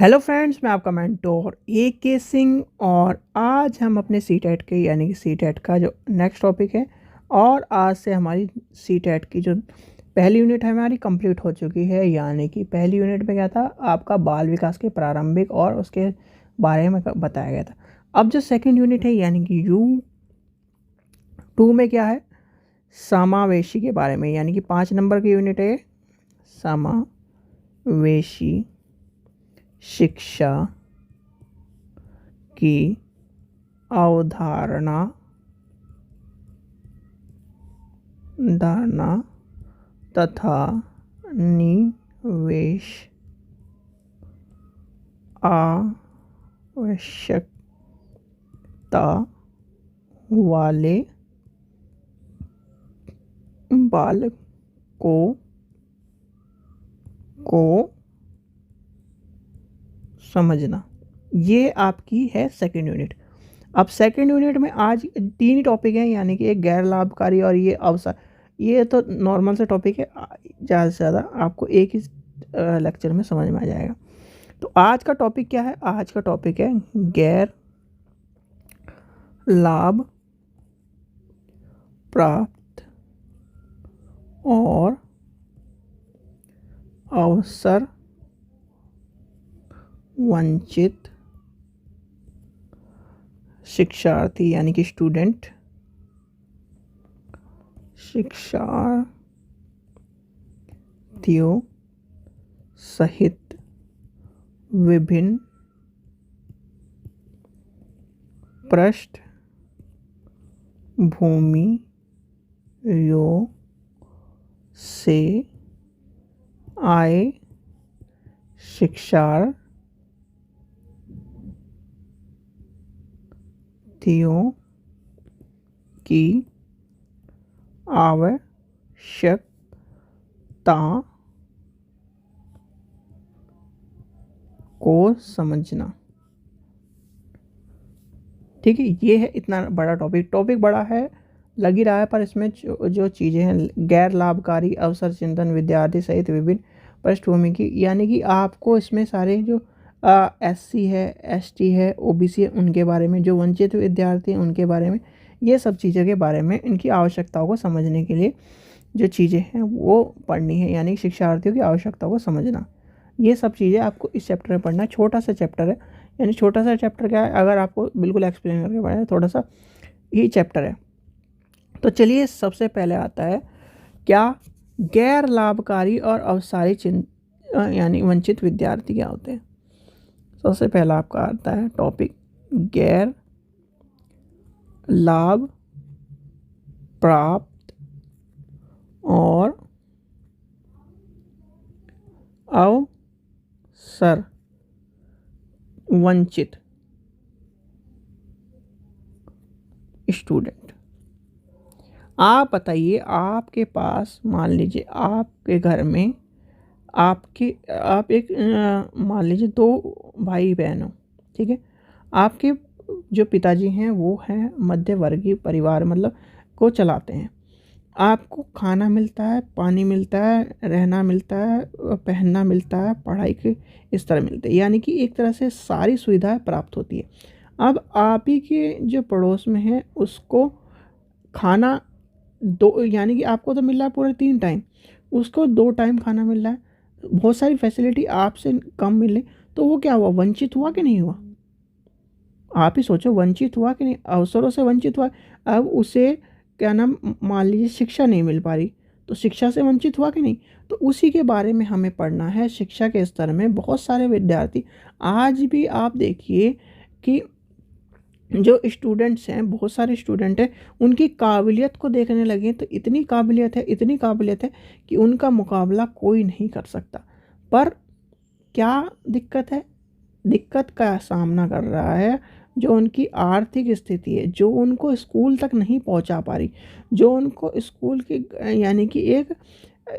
Hello friends, मैं आपका mentor के सिंह और आज हम अपने सी टेट के यानी कि सी टेट का जो नेक्स्ट टॉपिक है और आज से हमारी सी टेट की जो पहली यूनिट है हमारी कंप्लीट हो चुकी है। यानी कि पहली यूनिट में क्या था, आपका बाल विकास के प्रारंभिक और उसके बारे में बताया गया था। अब जो सेकंड यूनिट है यानी कि U2 में क्या है, समावेशी के बारे में, यानी कि 5 नंबर की यूनिट है समावेशी शिक्षा की अवधारणा धारणा तथा निवेश आवश्यकता वाले बालकों को समझना। ये आपकी है सेकंड यूनिट। अब सेकंड यूनिट में आज 3 ही टॉपिक हैं, यानी कि एक गैर लाभकारी और ये अवसर। ये तो नॉर्मल से टॉपिक है, ज़्यादा से ज़्यादा आपको एक ही लेक्चर में समझ में आ जाएगा। तो आज का टॉपिक क्या है? आज का टॉपिक है गैर लाभ प्राप्त और अवसर वंचित शिक्षार्थी यानी कि शिक्षार्थियों सहित विभिन्न पृष्ठभूमियों से आए शिक्षार्थियों की आवश्यकता को समझना। ठीक है, ये है इतना बड़ा टॉपिक बड़ा है लग ही रहा है, पर इसमें जो चीज़ें हैं, गैर लाभकारी अवसर चिंतन विद्यार्थी सहित विभिन्न पृष्ठभूमि की, यानी कि आपको इसमें सारे जो SC है, ST है, OBC है, उनके बारे में, जो वंचित विद्यार्थी हैं उनके बारे में, ये सब चीज़ों के बारे में, इनकी आवश्यकताओं को समझने के लिए जो चीज़ें हैं वो पढ़नी है, यानी शिक्षार्थियों की आवश्यकताओं को समझना। ये सब चीज़ें आपको इस चैप्टर में पढ़ना है। छोटा सा चैप्टर है, यानी छोटा सा चैप्टर क्या है, अगर आपको बिल्कुल एक्सप्लेन करके पढ़ना है, थोड़ा सा ही चैप्टर है। तो चलिए, सबसे पहले आता है क्या, गैर लाभकारी और अवसारी यानी वंचित विद्यार्थी क्या होते हैं। सबसे पहला आपका आता है टॉपिक गैर लाभ प्राप्त और अवसर वंचित स्टूडेंट। आप बताइए, आपके पास मान लीजिए आपके घर में आप एक मान लीजिए 2 भाई बहन हो, ठीक है। आपके जो पिताजी हैं वो हैं मध्यवर्गीय परिवार, मतलब को चलाते हैं। आपको खाना मिलता है, पानी मिलता है, रहना मिलता है, पहनना मिलता है, पढ़ाई के इस तरह मिलते हैं, यानी कि एक तरह से सारी सुविधाएं प्राप्त होती है। अब आप ही के जो पड़ोस में है उसको खाना दो, यानी कि आपको तो मिल रहा है पूरे 3 टाइम, उसको 2 टाइम खाना मिल रहा है, बहुत सारी फैसिलिटी आपसे कम मिले, तो वो क्या हुआ, वंचित हुआ कि नहीं हुआ? आप ही सोचो, वंचित हुआ कि नहीं, अवसरों से वंचित हुआ। अब उसे क्या नाम, मान लीजिए शिक्षा नहीं मिल पा रही, तो शिक्षा से वंचित हुआ कि नहीं? तो उसी के बारे में हमें पढ़ना है। शिक्षा के स्तर में बहुत सारे विद्यार्थी, आज भी आप देखिए कि जो स्टूडेंट्स हैं, बहुत सारे स्टूडेंट हैं, उनकी काबिलियत को देखने लगे तो इतनी काबिलियत है कि उनका मुकाबला कोई नहीं कर सकता। पर क्या दिक्कत है? दिक्कत का सामना कर रहा है जो उनकी आर्थिक स्थिति है, जो उनको स्कूल तक नहीं पहुंचा पा रही, जो उनको स्कूल की यानी कि एक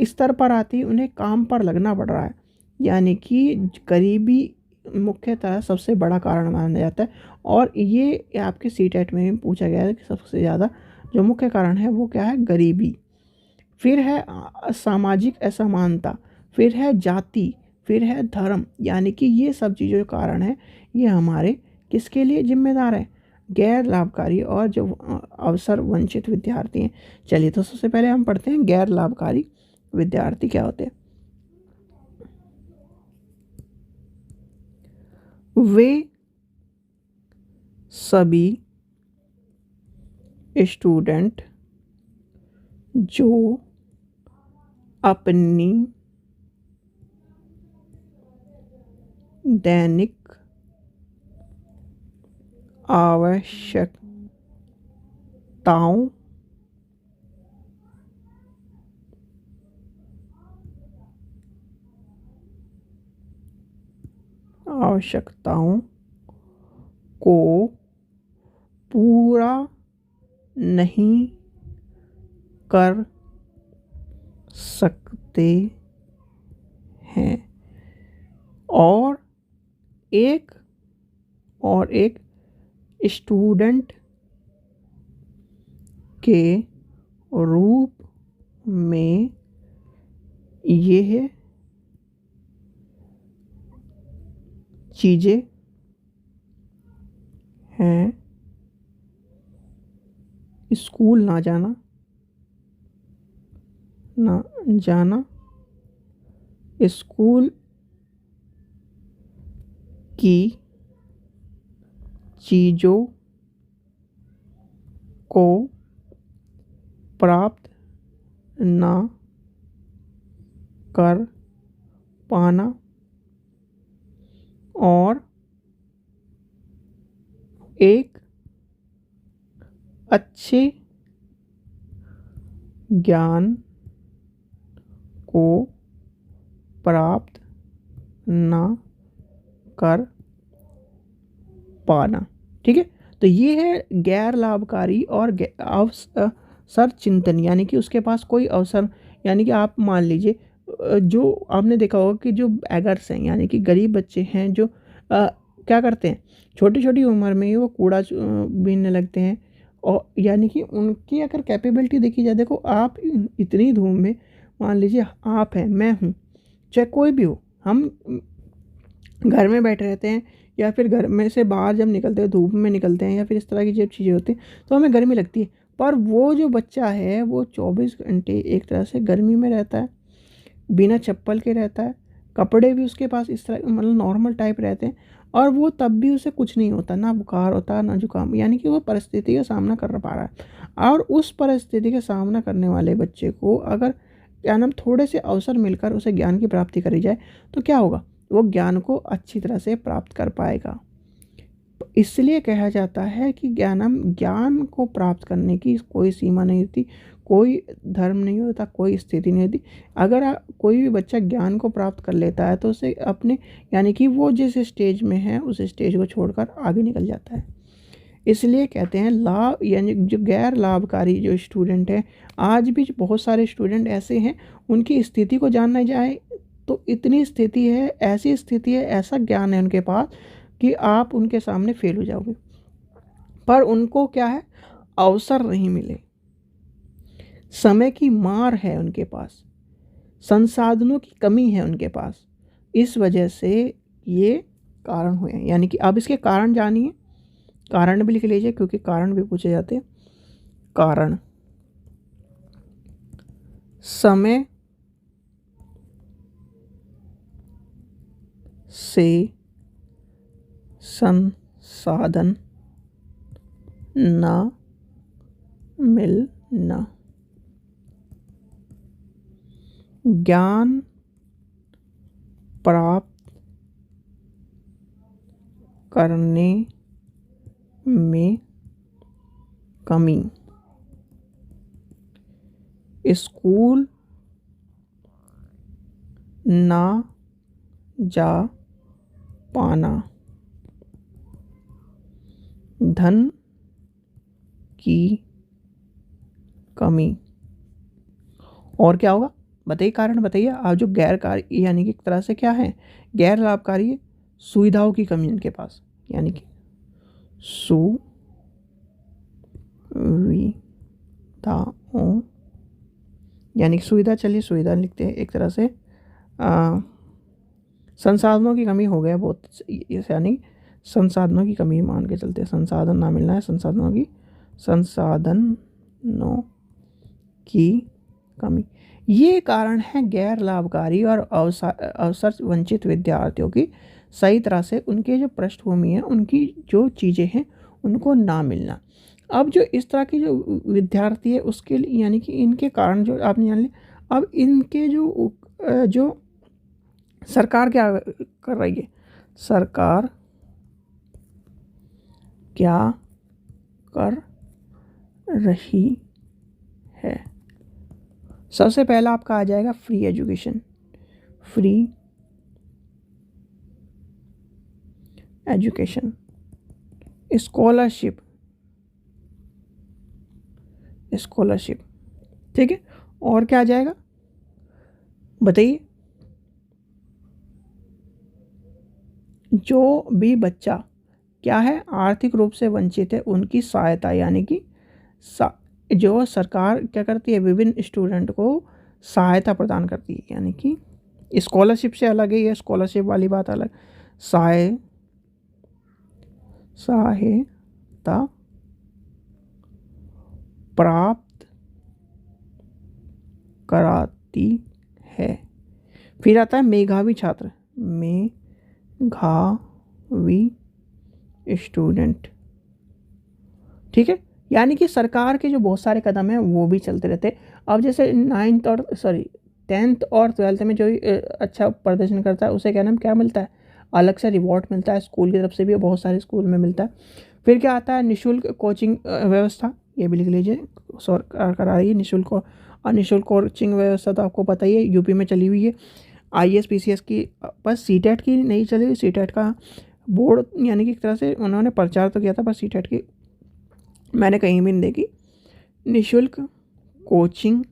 स्तर पर आती उन्हें काम पर लगना पड़ रहा है। यानी कि गरीबी मुख्यतः सबसे बड़ा कारण माना जाता है, और ये आपके सीटेट में भी पूछा गया है कि सबसे ज़्यादा जो मुख्य कारण है वो क्या है, गरीबी। फिर है सामाजिक असमानता, फिर है जाति, फिर है धर्म, यानी कि ये सब चीज़ों के कारण है, ये हमारे किसके लिए जिम्मेदार है, गैर लाभकारी और जो अवसर वंचित विद्यार्थी हैं। चलिए तो सबसे पहले हम पढ़ते हैं गैर लाभकारी विद्यार्थी क्या होते हैं। वे सभी स्टूडेंट जो अपनी दैनिक आवश्यकताओं को पूरा नहीं कर सकते हैं और एक स्टूडेंट के रूप में यह चीज़ें हैं, स्कूल ना जाना, स्कूल की चीज़ों को प्राप्त ना कर पाना और एक अच्छे ज्ञान को प्राप्त ना कर पाना। ठीक है, तो ये है गैर लाभकारी और अवसर चिंतन, यानी कि उसके पास कोई अवसर, यानी कि आप मान लीजिए जो आपने देखा होगा कि जो बैगर्स हैं, यानी कि गरीब बच्चे हैं, जो क्या करते हैं, छोटी छोटी उम्र में ही वो कूड़ा बीनने लगते हैं। और यानी कि उनकी अगर कैपेबिलिटी देखी जाए, देखो आप इतनी धूम में, मान लीजिए आप हैं, मैं हूँ, चाहे कोई भी हो, हम घर में बैठे रहते हैं या फिर घर में से बाहर जब निकलते हैं, धूप में निकलते हैं या फिर इस तरह की जब चीज़ें होती हैं तो हमें गर्मी लगती है। पर वो जो बच्चा है वो 24 घंटे एक तरह से गर्मी में रहता है, बिना चप्पल के रहता है, कपड़े भी उसके पास इस तरह मतलब नॉर्मल टाइप रहते हैं, और वो तब भी उसे कुछ नहीं होता, ना बुखार होता ना जुकाम, यानी कि वो परिस्थिति का सामना कर पा रहा है। और उस परिस्थिति का सामना करने वाले बच्चे को अगर क्या नाम थोड़े से अवसर मिलकर उसे ज्ञान की प्राप्ति करी जाए तो क्या होगा, वो ज्ञान को अच्छी तरह से प्राप्त कर पाएगा। इसलिए कहा जाता है कि ज्ञान को प्राप्त करने की कोई सीमा नहीं होती, कोई धर्म नहीं होता, कोई स्थिति नहीं होती। अगर कोई भी बच्चा ज्ञान को प्राप्त कर लेता है तो उसे अपने, यानी कि वो जिस स्टेज में है उस स्टेज को छोड़कर आगे निकल जाता है। इसलिए कहते हैं लाभ, यानी जो गैर लाभकारी जो स्टूडेंट है, आज भी बहुत सारे स्टूडेंट ऐसे हैं, उनकी स्थिति को जानना जाए तो इतनी स्थिति है, ऐसी स्थिति है, ऐसा ज्ञान है उनके पास कि आप उनके सामने फेल हो जाओगे, पर उनको क्या है, अवसर नहीं मिले, समय की मार है उनके पास, संसाधनों की कमी है उनके पास, इस वजह से ये कारण हुए हैं। यानी कि अब इसके कारण जानिए, कारण भी लिख लीजिए क्योंकि कारण भी पूछे जाते हैं। कारण, समय से संसाधन ना मिलना, ज्ञान प्राप्त करने में कमी, स्कूल ना जा पाना, धन की कमी, और क्या होगा बताइए, कारण बताइए आप। जो गैर कार्य यानी कि एक तरह से क्या है, गैर लाभकारी सुविधाओं की कमी उनके पास, यानी कि सुविधाओं, यानी कि सुविधा, चलिए सुविधा लिखते हैं एक तरह से संसाधनों की कमी हो गया बहुत, यानी संसाधनों की कमी मान के चलते, संसाधन ना मिलना है, संसाधनों की कमी, ये कारण है गैर लाभकारी और अवसर वंचित विद्यार्थियों की सही तरह से उनके जो पृष्ठभूमि है, उनकी जो चीज़ें हैं उनको ना मिलना। अब जो इस तरह की जो विद्यार्थी है उसके लिए, यानी कि इनके कारण जो आपने जान लिया, अब इनके जो सरकार क्या कर रही है, सरकार क्या कर रही है। सबसे पहला आपका आ जाएगा free education, free education, scholarship, scholarship, ठीक है। और क्या आ जाएगा बताइए। जो भी बच्चा क्या है आर्थिक रूप से वंचित है उनकी सहायता, यानी कि जो सरकार क्या करती है, विभिन्न स्टूडेंट को सहायता प्रदान करती है, यानी कि स्कॉलरशिप से अलग है, ये स्कॉलरशिप वाली बात अलग, सहायता प्राप्त कराती है। फिर आता है मेधावी छात्र, मेधावी स्टूडेंट, ठीक है। यानी कि सरकार के जो बहुत सारे कदम हैं वो भी चलते रहते हैं। अब जैसे 10th और 12th में जो अच्छा प्रदर्शन करता है उसे क्या नाम क्या मिलता है, अलग से रिवॉर्ड मिलता है स्कूल की तरफ से भी, बहुत सारे स्कूल में मिलता है। फिर क्या आता है निःशुल्क कोचिंग व्यवस्था, ये भी लिख लीजिए, सरकार करा रही है निःशुल्क और निःशुल्क कोचिंग व्यवस्था तो आपको पता ही है यूपी में चली हुई है। IAS PCS की, बस सीटेट की नहीं चली हुई, सीटेट का बोर्ड यानी कि एक तरह से उन्होंने प्रचार तो किया था, पर सीटेट की मैंने कहीं भी नहीं देखी। निःशुल्क कोचिंग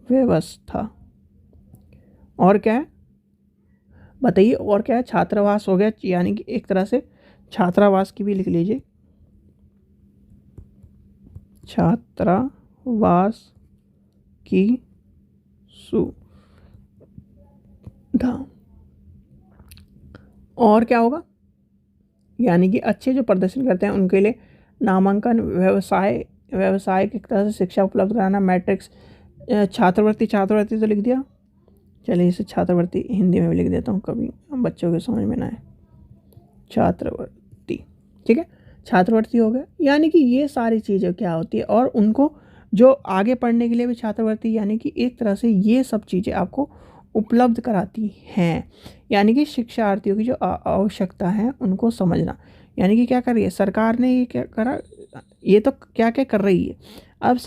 व्यवस्था, और क्या है बताइए, और क्या है, छात्रावास हो गया, यानी कि एक तरह से छात्रावास की भी लिख लीजिए, छात्रावास की सुविधा। और क्या होगा, यानी कि अच्छे जो प्रदर्शन करते हैं उनके लिए नामांकन, व्यवसाय की तरह से शिक्षा उपलब्ध कराना, मैट्रिक्स, छात्रवृत्ति तो लिख दिया, चलिए इसे छात्रवृत्ति हिंदी में भी लिख देता हूँ कभी बच्चों के समझ में ना आए, छात्रवृत्ति, ठीक है, छात्रवृत्ति हो गया। यानी कि ये सारी चीज़ें क्या होती है, और उनको जो आगे पढ़ने के लिए भी छात्रवृत्ति, यानी कि एक तरह से ये सब चीज़ें आपको उपलब्ध कराती हैं। यानी कि शिक्षार्थियों की जो आवश्यकता है उनको समझना, यानी कि क्या कर रही है सरकार ने, ये क्या करा, ये तो क्या क्या कर रही है। अब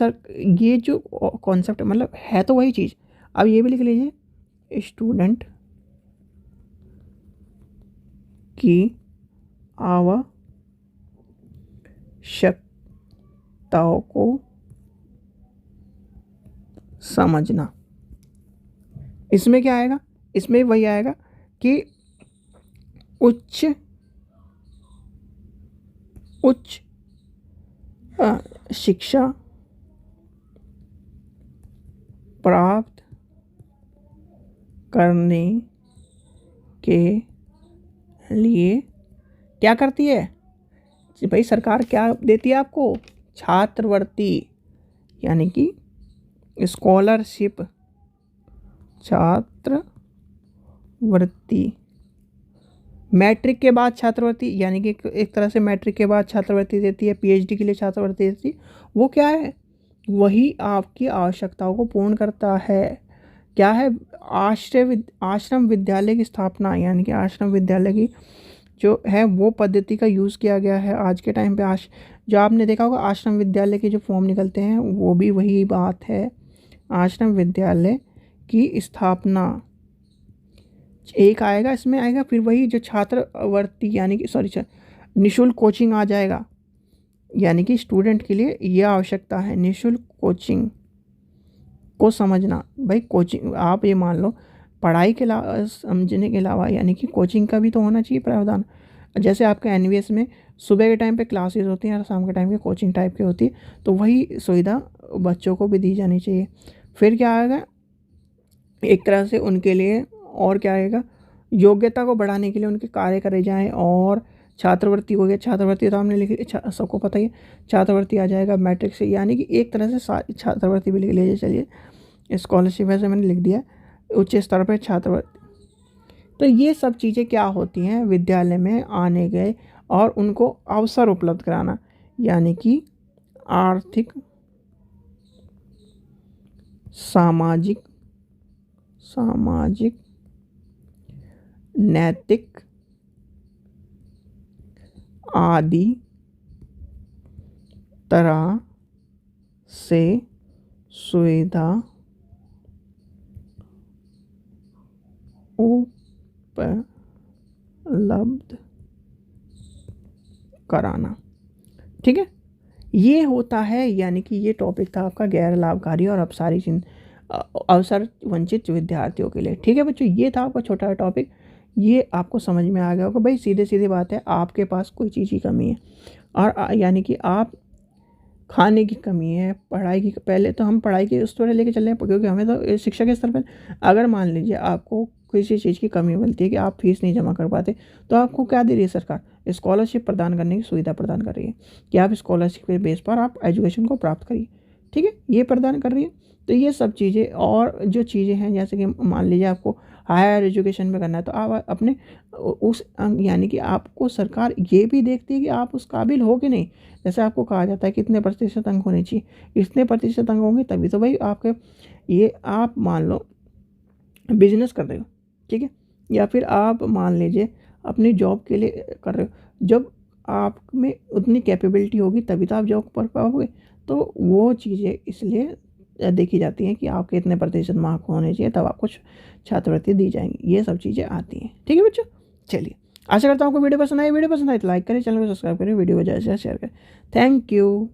ये जो कॉन्सेप्ट मतलब है तो वही चीज़, अब ये भी लिख लीजिए, स्टूडेंट की आवश्यकताओं को समझना। इसमें क्या आएगा, इसमें वही आएगा कि उच्च शिक्षा प्राप्त करने के लिए क्या करती है भाई सरकार, क्या देती है आपको, छात्रवृत्ति, यानी कि स्कॉलरशिप, छात्रवृत्ति। मैट्रिक के बाद छात्रवृत्ति, यानी कि एक तरह से मैट्रिक के बाद छात्रवृत्ति देती है, PhD के लिए छात्रवृत्ति देती है। वो क्या है, वही आपकी आवश्यकताओं को पूर्ण करता है। क्या है, आश्रम विद्यालय की स्थापना, यानी कि आश्रम विद्यालय की जो है वो पद्धति का यूज़ किया गया है आज के टाइम पे। जो आपने देखा होगा आश्रम विद्यालय के जो फॉर्म निकलते हैं वो भी वही बात है, आश्रम विद्यालय की स्थापना एक आएगा, इसमें आएगा। फिर वही जो छात्रवृत्ति, यानी कि निःशुल्क कोचिंग आ जाएगा, यानी कि स्टूडेंट के लिए यह आवश्यकता है निःशुल्क कोचिंग को समझना। भाई कोचिंग आप ये मान लो पढ़ाई के अलावा, समझने के अलावा, यानी कि कोचिंग का भी तो होना चाहिए प्रावधान। जैसे आपके NVS में सुबह के टाइम पे क्लासेस होती हैं और शाम के टाइम पे कोचिंग टाइप की होती है, तो वही सुविधा बच्चों को भी दी जानी चाहिए। फिर क्या आएगा, एक तरह से उनके लिए और क्या आएगा, योग्यता को बढ़ाने के लिए उनके कार्य करे जाएँ। और छात्रवृत्ति हो गया, छात्रवृत्ति तो हमने लिखी, सबको पता ही है, छात्रवृत्ति आ जाएगा मैट्रिक से, यानी कि एक तरह से छात्रवृत्ति भी लिख लीजिए। चलिए स्कॉलरशिप वैसे मैंने लिख दिया, उच्च स्तर पर छात्रवृत्ति। तो ये सब चीज़ें क्या होती हैं, विद्यालय में आने गए और उनको अवसर उपलब्ध कराना, यानी कि आर्थिक, सामाजिक, नैतिक आदि तरह से सुविधा उपलब्ध कराना। ठीक है, ये होता है, यानी कि ये टॉपिक था आपका गैर लाभकारी और अवसर वंचित विद्यार्थियों के लिए। ठीक है बच्चों, ये था आपका छोटा टॉपिक, ये आपको समझ में आ गया होगा। भाई सीधे सीधे बात है, आपके पास कोई चीज़ की कमी है और यानी कि आप खाने की कमी है, पढ़ाई की, पहले तो हम पढ़ाई की उस तरह लेके चल रहे हैं क्योंकि हमें तो शिक्षा के स्तर पर, अगर मान लीजिए आपको किसी चीज़ की कमी मिलती है कि आप फीस नहीं जमा कर पाते, तो आपको क्या दे रही है सरकार, स्कॉलरशिप प्रदान करने की सुविधा प्रदान कर रही है कि आप स्कॉलरशिप के बेस पर आप एजुकेशन को प्राप्त करिए। ठीक है, ये प्रदान कर रही है। तो ये सब चीज़ें और जो चीज़ें हैं, जैसे कि मान लीजिए आपको हायर एजुकेशन में करना है, तो आप अपने उस यानी कि आपको सरकार ये भी देखती है कि आप उस काबिल हो कि नहीं। जैसे आपको कहा जाता है कितने प्रतिशत अंक होने चाहिए, इतने प्रतिशत अंक होंगे तभी तो भाई आपके, ये आप मान लो बिजनेस कर रहे हो, ठीक है, या फिर आप मान लीजिए अपनी जॉब के लिए कर रहे हो, जब आप में उतनी कैपेबिलिटी होगी तभी तो आप जॉब कर पाओगे। तो वो चीज़ें इसलिए देखी जाती हैं कि आपके इतने प्रतिशत मार्क होने चाहिए, तब आपको छात्रवृत्ति दी जाएंगी। ये सब चीज़ें आती हैं। ठीक है बच्चों, चलिए आशा करता हूँ आपको वीडियो पसंद आई। वीडियो पसंद आए तो लाइक करें, चैनल को सब्सक्राइब करें, वीडियो को ज़्यादा से ज़्यादा शेयर करें। Thank you.